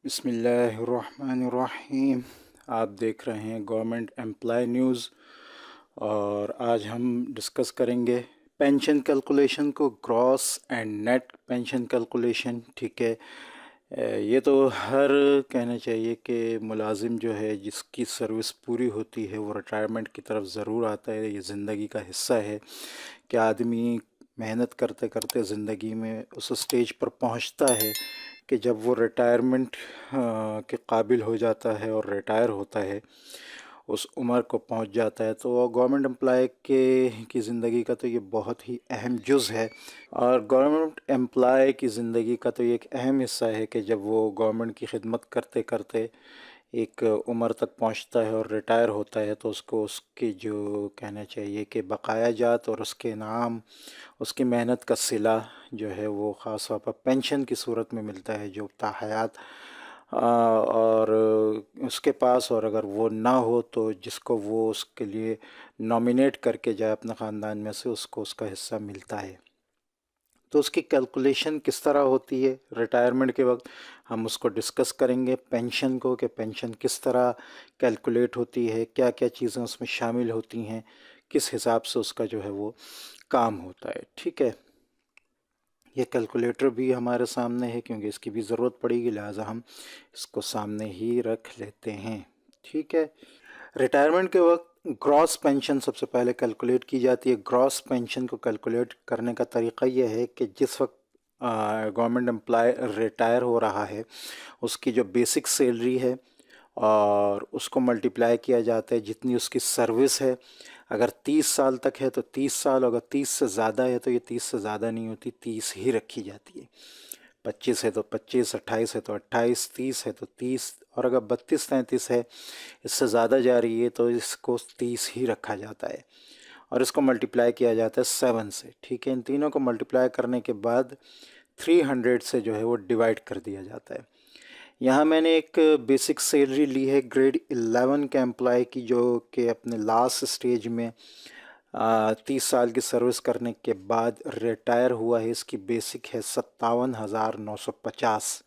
बिस्मिल्लाहिर्रहमानिर्रहीम। आप देख रहे हैं गवर्नमेंट एम्प्लॉय न्यूज़ और आज हम डिस्कस करेंगे पेंशन कैलकुलेशन को, gross and net pension calculation. ठीक है, ये तो हर कहना चाहिए कि मुलाजिम जो है जिसकी सर्विस पूरी होती है वो रिटायरमेंट की तरफ ज़रूर आता है। ये ज़िंदगी का हिस्सा है कि आदमी मेहनत करते करते ज़िंदगी में उस स्टेज पर पहुंचता है कि जब वो रिटायरमेंट के काबिल हो जाता है और रिटायर होता है, उस उम्र को पहुंच जाता है। तो गवर्नमेंट एम्प्लॉय के की ज़िंदगी का तो ये बहुत ही अहम जुज़ है। और गवर्नमेंट एम्प्लॉय की ज़िंदगी का तो ये एक अहम हिस्सा है कि जब वो गवर्नमेंट की खिदमत करते करते एक उम्र तक पहुंचता है और रिटायर होता है, तो उसको उसकी जो कहना चाहिए कि बकाया जात और उसके नाम, उसकी मेहनत का सिला जो है वो ख़ास तौर पर पेंशन की सूरत में मिलता है, जो ताहयात और उसके पास, और अगर वो ना हो तो जिसको वो उसके लिए नॉमिनेट करके जाए अपने ख़ानदान में से, उसको उसका हिस्सा मिलता है। तो उसकी कैलकुलेशन किस तरह होती है रिटायरमेंट के वक्त, हम उसको डिस्कस करेंगे। पेंशन को, कि पेंशन किस तरह कैलकुलेट होती है, क्या क्या चीज़ें उसमें शामिल होती हैं, किस हिसाब से उसका जो है वो काम होता है। ठीक है, ये कैलकुलेटर भी हमारे सामने है क्योंकि इसकी भी ज़रूरत पड़ेगी, लिहाजा हम इसको सामने ही रख लेते हैं। ठीक है, रिटायरमेंट के वक्त ग्रॉस पेंशन सबसे पहले कैलकुलेट की जाती है। ग्रॉस पेंशन को कैलकुलेट करने का तरीका यह है कि जिस वक्त गवर्नमेंट एम्प्लॉय रिटायर हो रहा है, उसकी जो बेसिक सैलरी है और उसको मल्टीप्लाई किया जाता है जितनी उसकी सर्विस है। अगर 30 साल तक है तो 30 साल, अगर 30 से ज़्यादा है तो ये 30 से ज़्यादा नहीं होती, 30 ही रखी जाती है। 25 है तो 25, 28 है तो 28, 30 है तो 30, और अगर 32 33 है, इससे ज़्यादा जा रही है तो इसको 30 ही रखा जाता है और इसको मल्टीप्लाई किया जाता है 7 से। ठीक है, इन तीनों को मल्टीप्लाई करने के बाद 300 से जो है वो डिवाइड कर दिया जाता है। यहाँ मैंने एक बेसिक सैलरी ली है ग्रेड 11 के एम्प्लॉय की, जो कि अपने लास्ट स्टेज में 30 साल की सर्विस करने के बाद रिटायर हुआ है। इसकी बेसिक है 57,950।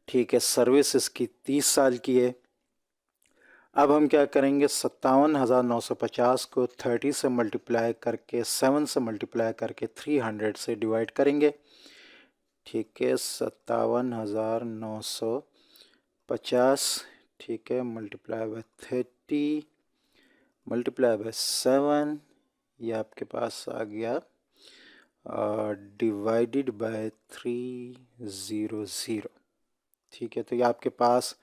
ठीक है, सर्विस इसकी 30 साल की है। अब हम क्या करेंगे, 57,950 को 30 से मल्टीप्लाई करके, 7 से मल्टीप्लाई करके 300 से डिवाइड करेंगे। ठीक है, 57,950, ठीक है, मल्टीप्लाई बाय 30 मल्टीप्लाई बाय 7, ये आपके पास आ गया डिवाइडेड बाय 300। ठीक है, तो ये आपके पास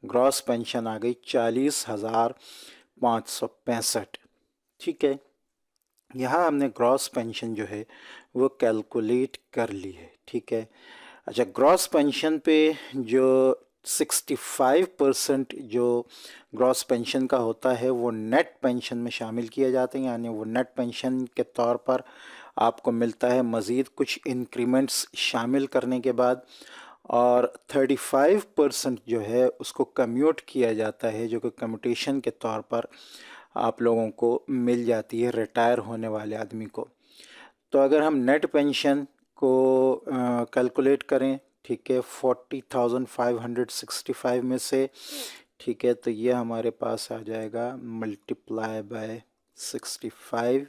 ग्रॉस पेंशन आ गई 40,565। ठीक है, यहाँ हमने ग्रॉस पेंशन जो है वो कैलकुलेट कर ली है। ठीक है, अच्छा, ग्रॉस पेंशन पे जो 65% जो ग्रॉस पेंशन का होता है वो नेट पेंशन में शामिल किए जाते हैं, यानी वो नेट पेंशन के तौर पर आपको मिलता है मज़ीद कुछ इंक्रीमेंट्स शामिल करने के बाद। और 35% जो है उसको कम्यूट किया जाता है, जो कि कम्यूटेशन के तौर पर आप लोगों को मिल जाती है रिटायर होने वाले आदमी को। तो अगर हम नेट पेंशन को कैलकुलेट करें, ठीक है, 40,565 में से, ठीक है, तो ये हमारे पास आ जाएगा मल्टीप्लाई बाय 65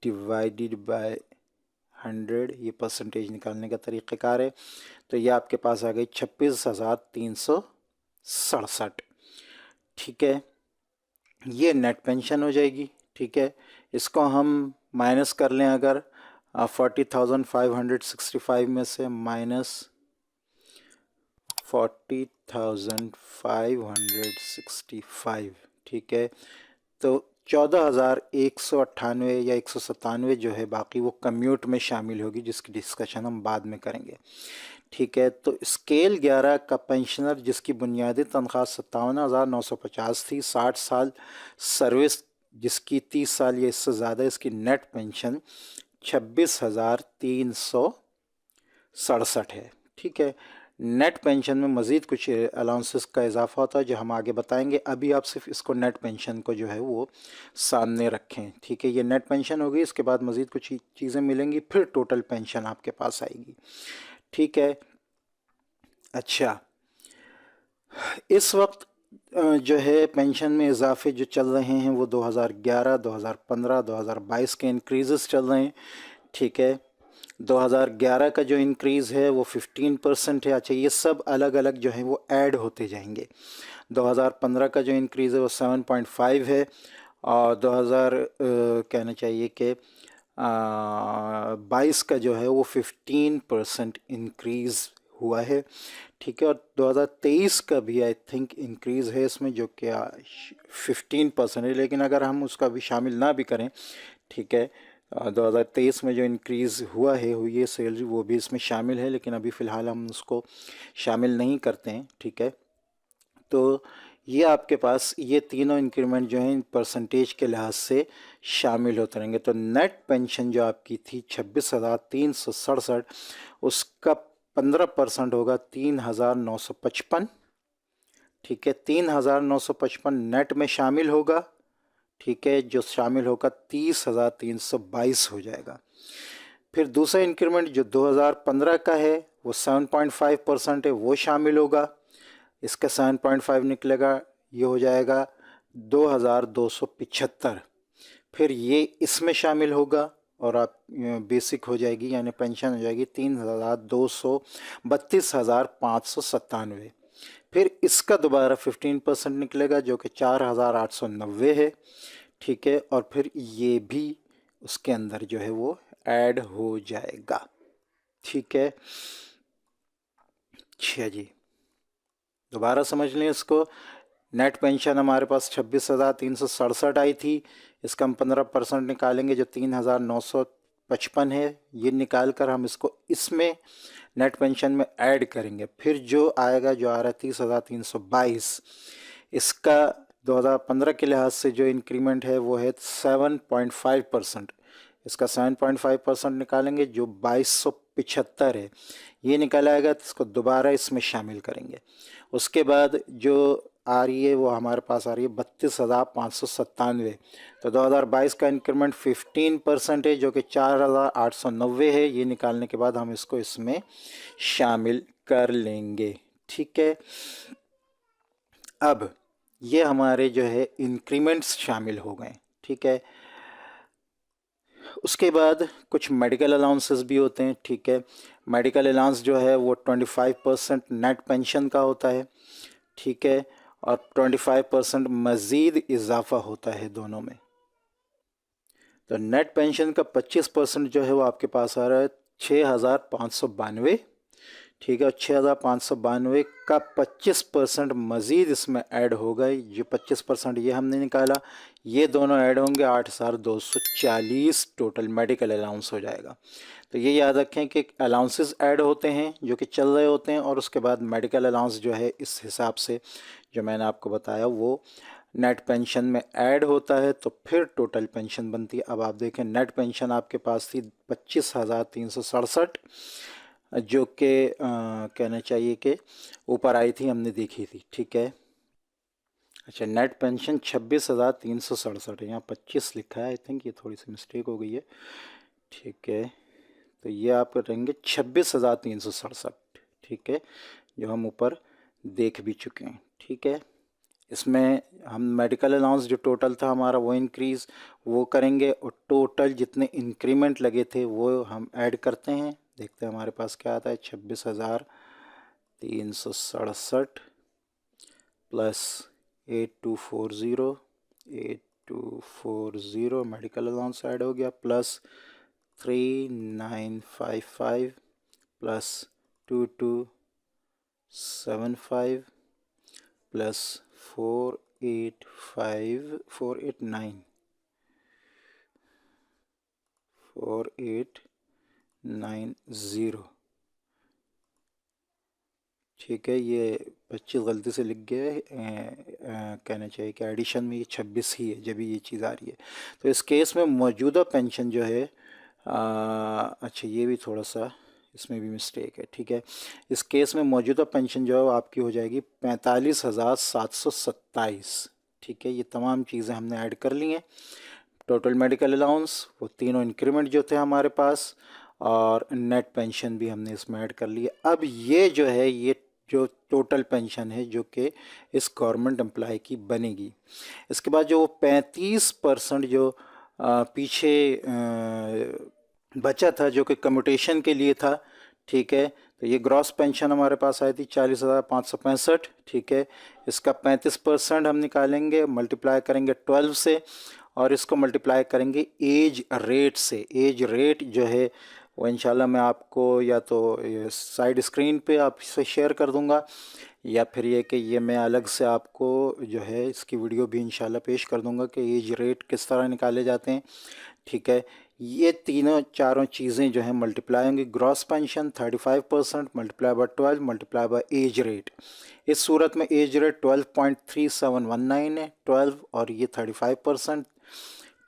डिवाइडेड बाय 100, ये परसेंटेज निकालने का तरीक़ेकार है। तो ये आपके पास आ गई 26,367। ठीक है, ये नेट पेंशन हो जाएगी। ठीक है, इसको हम माइनस कर लें, अगर 40,565 में से माइनस 40,565, ठीक है, तो 14,198 या 197 जो है बाकी वो कम्यूट में शामिल होगी, जिसकी डिस्कशन हम बाद में करेंगे। ठीक है, तो स्केल 11 का पेंशनर जिसकी बुनियादी तनख्वाह 57,950 थी, 60 साल सर्विस जिसकी 30 साल या इससे ज़्यादा, इसकी नेट पेंशन 26,367 है। ठीक है, नेट पेंशन में मज़ीद कुछ अलाउंसेस का इजाफा होता है जो हम आगे बताएंगे। अभी आप सिर्फ इसको नेट पेंशन को जो है वो सामने रखें। ठीक है, ये नेट पेंशन होगी, इसके बाद मज़ीद कुछ चीज़ें मिलेंगी, फिर टोटल पेंशन आपके पास आएगी। ठीक है, अच्छा, इस वक्त जो है पेंशन में इजाफे जो चल रहे हैं वो 2011, 2015, 2022 के इंक्रीजेस चल रहे हैं। ठीक है, 2011 का जो इंक्रीज़ है वो 15% है। अच्छा, ये सब अलग अलग जो है वो ऐड होते जाएंगे। 2015 का जो इंक्रीज़ है वो 7.5 है, और 2000 कहना चाहिए कि 22 का जो है वो 15% इंक्रीज़ हुआ है। ठीक है, और 2023 का भी आई थिंक इंक्रीज़ है इसमें, जो कि 15% है, लेकिन अगर हम उसका भी शामिल ना भी करें, ठीक है, 2023 में जो इंक्रीज़ हुआ है हुई है सैलरी, वो भी इसमें शामिल है, लेकिन अभी फ़िलहाल हम उसको शामिल नहीं करते हैं। ठीक है, तो ये आपके पास ये तीनों इंक्रीमेंट जो हैं परसेंटेज के लिहाज से शामिल होते रहेंगे। तो नेट पेंशन जो आपकी थी 26,367, उसका 15% होगा 3,955। ठीक है, 3,955 नेट में शामिल होगा। ठीक है, जो शामिल होगा 30,322 हो जाएगा। फिर दूसरा इंक्रीमेंट जो 2015 का है वो 7.5% है, वो शामिल होगा। इसका 7.5 निकलेगा, ये हो जाएगा 2,275। फिर ये इसमें शामिल होगा और आप बेसिक हो जाएगी, यानी पेंशन हो जाएगी 3,232,597। फिर इसका दोबारा 15% निकलेगा, जो कि 4,890 है। ठीक है, और फिर ये भी उसके अंदर जो है वो ऐड हो जाएगा। ठीक है, अच्छा जी, दोबारा समझ लें इसको। नेट पेंशन हमारे पास 26,367 आई थी, इसका हम 15% निकालेंगे जो 3,955 है। ये निकाल कर हम इसको इसमें नेट पेंशन में ऐड करेंगे। फिर जो आएगा, जो आ रहा है 30,322, इसका 2015 के लिहाज से जो इंक्रीमेंट है वो है 7.5%। इसका 7.5% निकालेंगे जो 2,275 है, ये निकल आएगा, तो इसको दोबारा इसमें शामिल करेंगे। उसके बाद जो आ रही है वो हमारे पास आ रही है 32,597। तो 2022 का इंक्रीमेंट 15% है, जो कि 4,890 है। ये निकालने के बाद हम इसको इसमें शामिल कर लेंगे। ठीक है, अब ये हमारे जो है इंक्रीमेंट्स शामिल हो गए। ठीक है, उसके बाद कुछ मेडिकल अलाउंसेस भी होते हैं। ठीक है, मेडिकल अलाउंस जो है वो 25% नेट पेंशन का होता है। ठीक है, और 25% मज़ीद इजाफा होता है दोनों में। तो नेट पेंशन का 25% जो है वो आपके पास आ रहा है 6,592। ठीक है, 6,592 का 25% मज़ीद इसमें ऐड होगा। ये 25% ये हमने निकाला, ये दोनों ऐड होंगे, 8,240 टोटल मेडिकल अलाउंस हो जाएगा। तो ये याद रखें कि अलाउंसेस ऐड होते हैं जो कि चल रहे होते हैं, और उसके बाद मेडिकल अलाउंस जो है इस हिसाब से जो मैंने आपको बताया वो नेट पेंशन में ऐड होता है, तो फिर टोटल पेंशन बनती है। अब आप देखें, नेट पेंशन आपके पास थी 25,367, जो कि कहना चाहिए कि ऊपर आई थी, हमने देखी थी। ठीक है, अच्छा, नेट पेंशन 26,367 है, यहाँ 25 लिखा है, आई थिंक ये थोड़ी सी मिस्टेक हो गई है। ठीक है, तो ये आप करेंगे 26,367। ठीक है, जो हम ऊपर देख भी चुके हैं। ठीक है, इसमें हम मेडिकल अलाउंस जो टोटल था हमारा वो इंक्रीज़ वो करेंगे, और टोटल जितने इंक्रीमेंट लगे थे वो हम ऐड करते हैं। देखते हैं हमारे पास क्या आता है, 26,367 प्लस 8240 मेडिकल अलाउंस ऐड हो गया, प्लस 3,955 प्लस 2,275 प्लस 4890। ठीक है, ये 25 गलती से लिख गया है, कहना चाहिए कि एडिशन में ये 26 ही है जब ये चीज़ आ रही है। तो इस केस में मौजूदा पेंशन जो है, अच्छा ये भी थोड़ा सा इसमें भी मिस्टेक है। ठीक है, इस केस में मौजूदा पेंशन जो है वो आपकी हो जाएगी 45,727। ठीक है, ये तमाम चीज़ें हमने ऐड कर ली हैं। टोटल मेडिकल अलाउंस, वो तीनों इंक्रीमेंट जो थे हमारे पास, और नेट पेंशन भी हमने इसमें ऐड कर लिया। अब ये जो है ये जो टोटल पेंशन है जो कि इस गवर्नमेंट एम्प्लॉय की बनेगी। इसके बाद जो 35% जो पीछे बचा था जो कि कम्यूटेशन के लिए था, ठीक है, तो ये ग्रॉस पेंशन हमारे पास आई थी 40,565, ठीक है। इसका 35% हम निकालेंगे, मल्टीप्लाई करेंगे 12 से और इसको मल्टीप्लाई करेंगे एज रेट से। एज रेट जो है वो इंशाल्लाह मैं आपको या तो साइड स्क्रीन पे आपसे शेयर कर दूंगा या फिर ये कि ये मैं अलग से आपको जो है इसकी वीडियो भी इंशाल्लाह पेश कर दूंगा कि एज रेट किस तरह निकाले जाते हैं, ठीक है। ये तीनों चारों चीज़ें जो है मल्टीप्लाई होंगी। Gross pension 35% multiply by 12 multiply by as rate. इस सूरत में एज रेट 12.3719 है, 12 और ये 35%,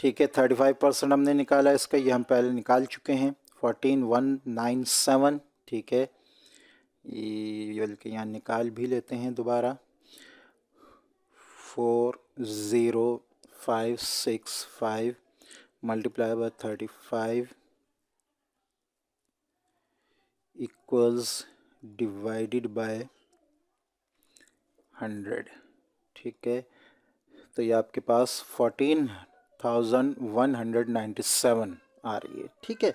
ठीक है। 35% हमने निकाला इसका, ये हम पहले निकाल चुके हैं 14,197, ठीक है। ये बल्कि यहाँ निकाल भी लेते हैं दोबारा, 40565 multiply by 35 equals divided by 100, ठीक है। तो ये आपके पास 14,197 आ रही है, ठीक है।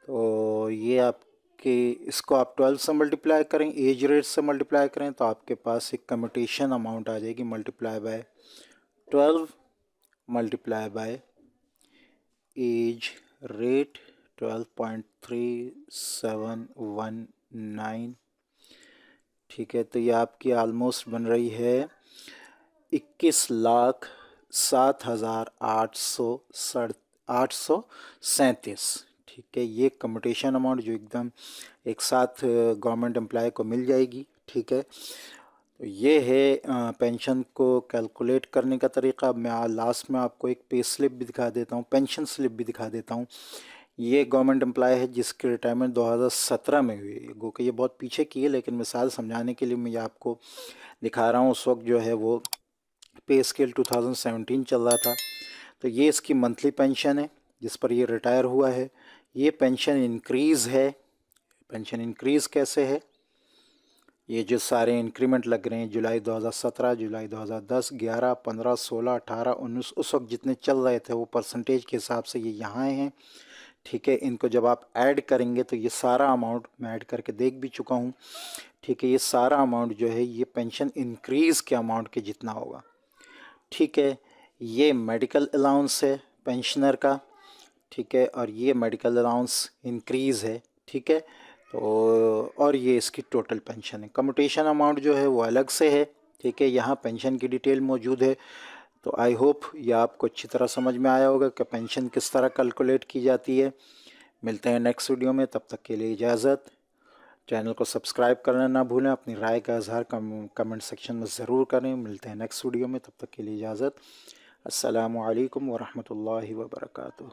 तो ये आपके इसको आप 12 से मल्टीप्लाई करें, एज रेट से मल्टीप्लाई करें तो आपके पास एक कम्यूटेशन अमाउंट आ जाएगी, multiply by 12 multiply by as rate 12.3719, ठीक है। तो ये आपकी आलमोस्ट बन रही है 21,07,837, ठीक है। ये कम्यूटेशन अमाउंट जो एकदम एक साथ गवर्नमेंट एम्प्लॉय को मिल जाएगी, ठीक है। तो ये है पेंशन को कैलकुलेट करने का तरीका। मैं लास्ट में आपको एक पे स्लिप भी दिखा देता हूँ, पेंशन स्लिप भी दिखा देता हूँ। ये गवर्नमेंट एम्प्लॉय है जिसकी रिटायरमेंट 2017 में हुई है, गो कि ये बहुत पीछे की है, लेकिन मिसाल समझाने के लिए मैं ये आपको दिखा रहा हूँ। उस वक्त जो है वो पे स्केल 2017 चल रहा था। तो ये इसकी मंथली पेंशन है जिस पर ये रिटायर हुआ है। ये पेंशन इंक्रीज़ है। पेंशन इंक्रीज़ कैसे है? ये जो सारे इंक्रीमेंट लग रहे हैं जुलाई 2017, जुलाई 2010, 11, 15, 16, 18, 19 उस वक्त जितने चल रहे थे वो परसेंटेज के हिसाब से ये यहाँ हैं, ठीक है। इनको जब आप ऐड करेंगे तो ये सारा अमाउंट मैं ऐड करके देख भी चुका हूँ, ठीक है। ये सारा अमाउंट जो है ये पेंशन इंक्रीज़ के अमाउंट के जितना होगा, ठीक है। ये मेडिकल अलाउंस है पेंशनर का, ठीक है, और ये मेडिकल अलाउंस इंक्रीज़ है, ठीक है। तो और ये इसकी टोटल पेंशन है। कम्यूटेशन अमाउंट जो है वो अलग से है, ठीक है। यहाँ पेंशन की डिटेल मौजूद है। तो आई होप ये आपको अच्छी तरह समझ में आया होगा कि पेंशन किस तरह कैलकुलेट की जाती है। मिलते हैं नेक्स्ट वीडियो में, तब तक के लिए इजाज़त। चैनल को सब्सक्राइब करना ना भूलें, अपनी राय का इजहार कमेंट सेक्शन में ज़रूर करें। मिलते हैं नेक्स्ट वीडियो में, तब तक के लिए इजाज़त। अस्सलामु अलैकुम वरहमतुल्लाहि वबरकातुहू।